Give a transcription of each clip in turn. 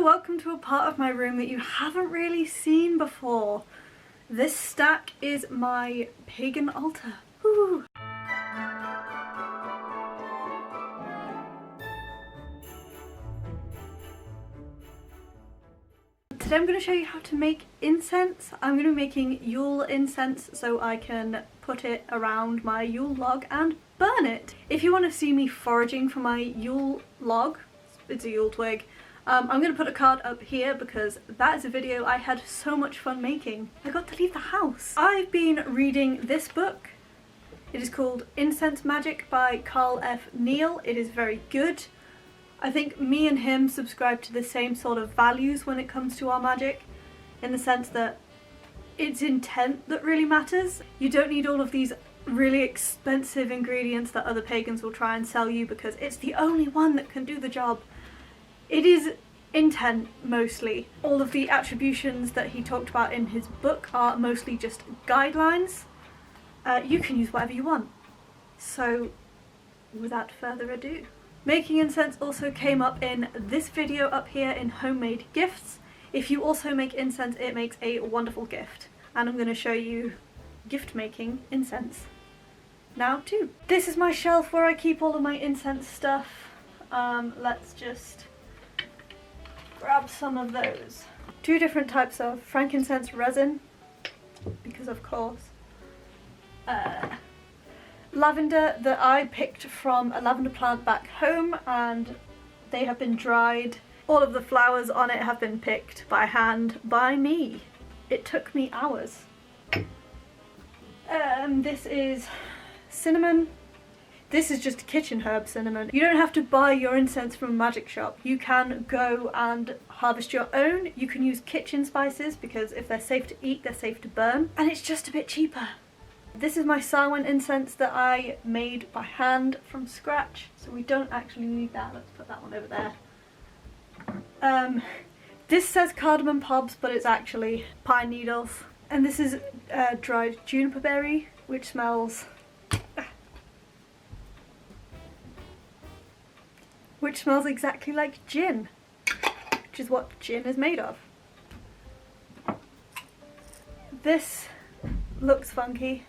Hello, welcome to a part of my room that you haven't really seen before. This stack is my pagan altar. Woo. Today I'm going to show you how to make incense. I'm going to be making Yule incense so I can put it around my Yule log and burn it. If you want to see me foraging for my Yule log, it's a Yule twig, I'm going to put a card up here because that is a video I had so much fun making. I got to leave the house. I've been reading this book. It is called Incense Magic by Carl F. Neill. It is very good. I think me and him subscribe to the same sort of values when it comes to our magic, in the sense that it's intent that really matters. You don't need all of these really expensive ingredients that other pagans will try and sell you because it's the only one that can do the job. It is intent mostly. All of the attributions that he talked about in his book are mostly just guidelines. You can use whatever you want. So without further ado. Making incense also came up in this video up here in homemade gifts. If you also make incense, it makes a wonderful gift. And I'm going to show you gift making incense now too. This is my shelf where I keep all of my incense stuff. Let's just grab some of those. Two different types of frankincense resin, because of course. Lavender that I picked from a lavender plant back home, and they have been dried. All of the flowers on it have been picked by hand by me. It took me hours. This is cinnamon. This is just kitchen herb cinnamon. You don't have to buy your incense from a magic shop. You can go and harvest your own. You can use kitchen spices because if they're safe to eat, they're safe to burn. And it's just a bit cheaper. This is my Samhain incense that I made by hand from scratch. So we don't actually need that. Let's put that one over there. This says cardamom pobs, but it's actually pine needles. And this is dried juniper berry, which smells exactly like gin, which is what gin is made of. This looks funky,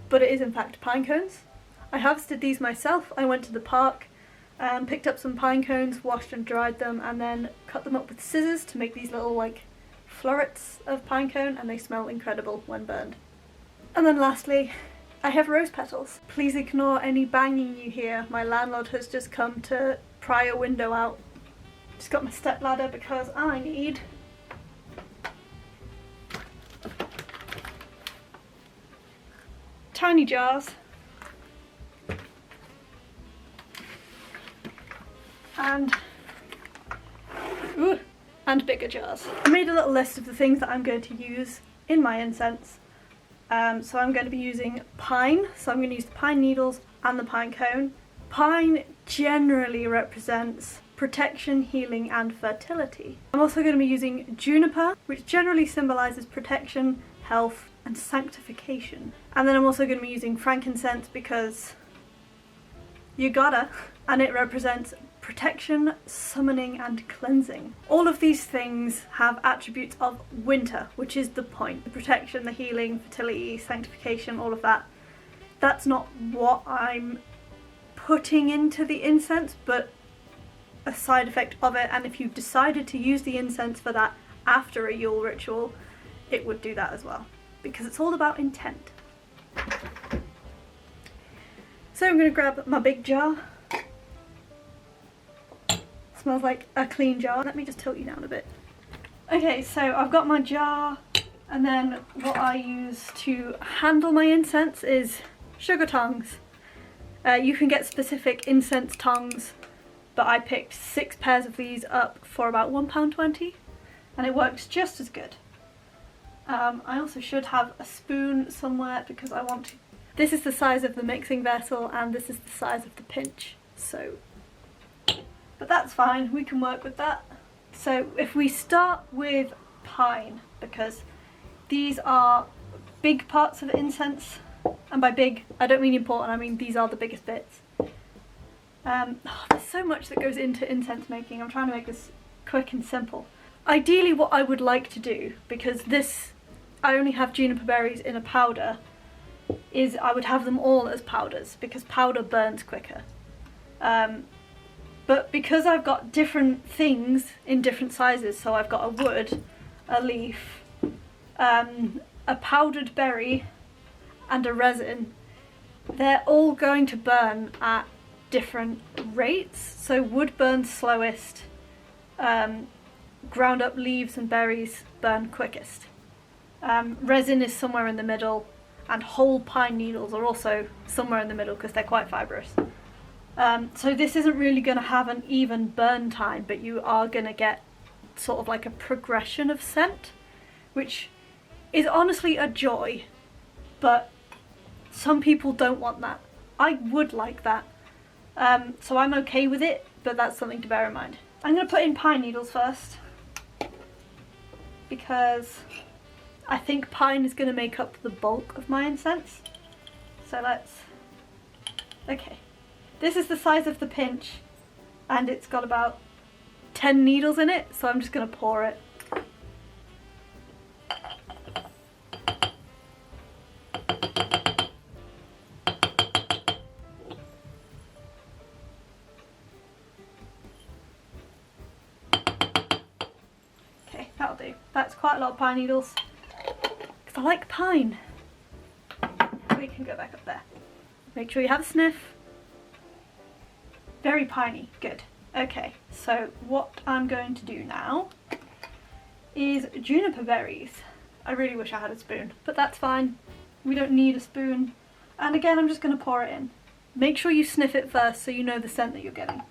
but it is in fact pine cones. I harvested these myself. I went to the park and picked up some pine cones, washed and dried them, and then cut them up with scissors to make these little like florets of pine cone, and they smell incredible when burned. And then lastly, I have rose petals. Please ignore any banging you hear. My landlord has just come to pry a window out. Just got my step ladder because I need tiny jars and bigger jars. I made a little list of the things that I'm going to use in my incense. So I'm going to be using pine, so I'm going to use the pine needles and the pine cone. Pine generally represents protection, healing and fertility. I'm also going to be using juniper, which generally symbolises protection, health and sanctification. And then I'm also going to be using frankincense because you gotta, and it represents protection, summoning and cleansing. All of these things have attributes of winter, which is the point. The protection, the healing, fertility, sanctification, all of that. That's not what I'm putting into the incense, but a side effect of it, and if you decided to use the incense for that after a Yule ritual, it would do that as well, because it's all about intent. So I'm going to grab my big jar. Smells like a clean jar. Let me just tilt you down a bit. Okay, so I've got my jar, and then what I use to handle my incense is sugar tongs. You can get specific incense tongs, but I picked 6 pairs of these up for about £1.20, and it works just as good. I also should have a spoon somewhere because I want to. This is the size of the mixing vessel and this is the size of the pinch, so. But that's fine, we can work with that. So if we start with pine, because these are big parts of incense, and by big I don't mean important, I mean these are the biggest bits. There's so much that goes into incense making. I'm trying to make this quick and simple. Ideally what I would like to do, because I only have juniper berries in a powder, is I would have them all as powders because powder burns quicker. But because I've got different things in different sizes, so I've got a wood, a leaf, a powdered berry and a resin, they're all going to burn at different rates. So wood burns slowest, ground up leaves and berries burn quickest. Resin is somewhere in the middle, and whole pine needles are also somewhere in the middle because they're quite fibrous. So this isn't really going to have an even burn time, but you are going to get sort of like a progression of scent, which is honestly a joy, but some people don't want that. I would like that. So I'm okay with it, but that's something to bear in mind. I'm going to put in pine needles first, because I think pine is going to make up the bulk of my incense. So okay. This is the size of the pinch, and it's got about 10 needles in it, so I'm just going to pour it. Okay, that'll do. That's quite a lot of pine needles, because I like pine. We can go back up there. Make sure you have a sniff. Very piney, good. Okay, so what I'm going to do now is juniper berries. I really wish I had a spoon, but that's fine. We don't need a spoon. And again, I'm just going to pour it in. Make sure you sniff it first so you know the scent that you're getting.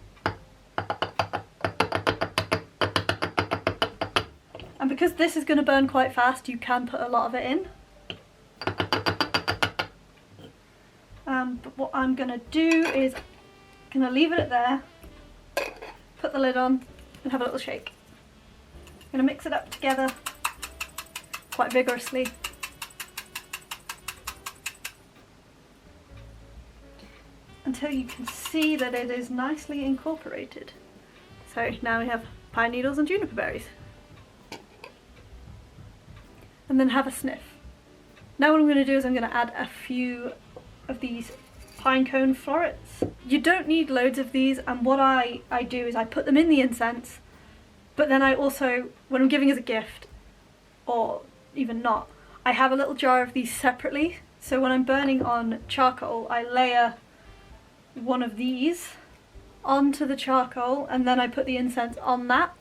And because this is going to burn quite fast, you can put a lot of it in. But what I'm going to do is gonna leave it at there, put the lid on and have a little shake. I'm gonna mix it up together quite vigorously. Until you can see that it is nicely incorporated. So now we have pine needles and juniper berries. And then have a sniff. Now what I'm going to do is I'm going to add a few of these pine cone florets. You don't need loads of these, and what I do is I put them in the incense, but then I also, when I'm giving as a gift, or even not, I have a little jar of these separately. So when I'm burning on charcoal, I layer one of these onto the charcoal, and then I put the incense on that,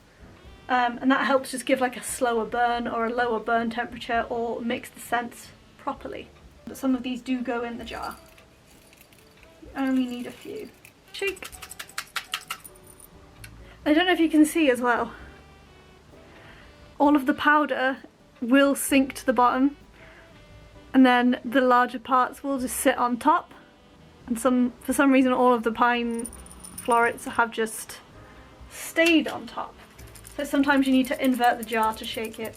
and that helps just give like a slower burn or a lower burn temperature, or mix the scents properly. But some of these do go in the jar. I only need a few. Shake. I don't know if you can see as well, all of the powder will sink to the bottom, and then the larger parts will just sit on top, and for some reason all of the pine florets have just stayed on top. So sometimes you need to invert the jar to shake it,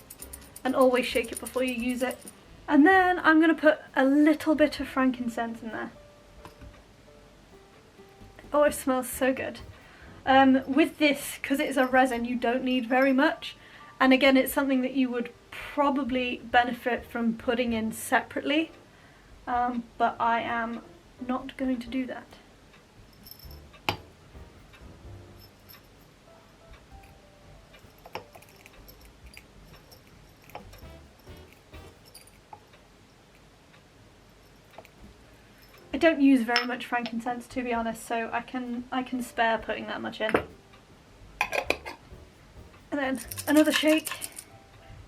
and always shake it before you use it. And then I'm going to put a little bit of frankincense in there. Oh, it smells so good. With this, because it's a resin, you don't need very much. And again, it's something that you would probably benefit from putting in separately. But I am not going to do that. I don't use very much frankincense, to be honest, so I can spare putting that much in. And then another shake.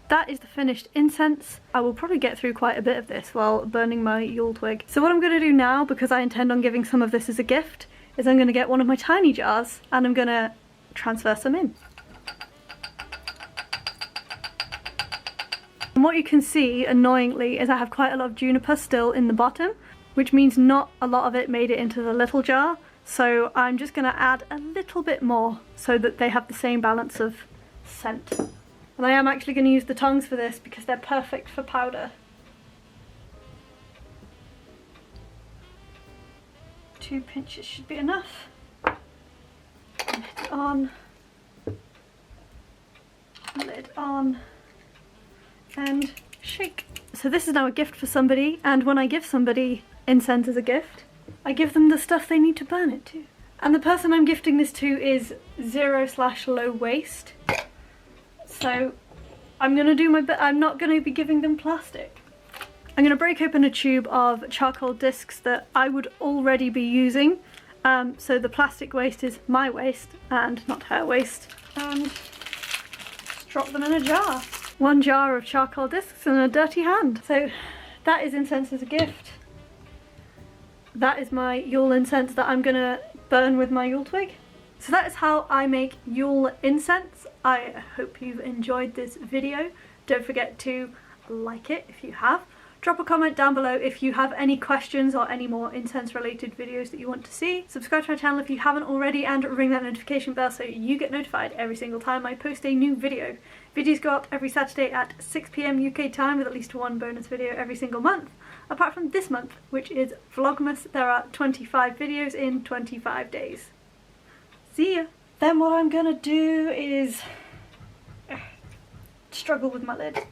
That is the finished incense. I will probably get through quite a bit of this while burning my Yule twig. So what I'm going to do now, because I intend on giving some of this as a gift, is I'm going to get one of my tiny jars and I'm going to transfer some in. And what you can see, annoyingly, is I have quite a lot of juniper still in the bottom, which means not a lot of it made it into the little jar. So I'm just going to add a little bit more so that they have the same balance of scent. And I am actually going to use the tongs for this because they're perfect for powder. 2 pinches should be enough. Put it on. it on and shake. So this is now a gift for somebody, and when I give somebody incense as a gift, I give them the stuff they need to burn it to. And the person I'm gifting this to is 0/low waste. So I'm gonna do my bit. I'm not gonna be giving them plastic. I'm gonna break open a tube of charcoal discs that I would already be using. So the plastic waste is my waste and not her waste. And just drop them in a jar. 1 jar of charcoal discs and a dirty hand. So that is incense as a gift. That is my Yule incense that I'm gonna burn with my Yule twig. So that is how I make Yule incense. I hope you've enjoyed this video. Don't forget to like it if you have. Drop a comment down below if you have any questions or any more incense related videos that you want to see. Subscribe to my channel if you haven't already and ring that notification bell so you get notified every single time I post a new video. Videos go up every Saturday at 6 PM UK time with at least 1 bonus video every single month. Apart from this month, which is Vlogmas, there are 25 videos in 25 days. See ya! Then what I'm gonna do is struggle with my lid.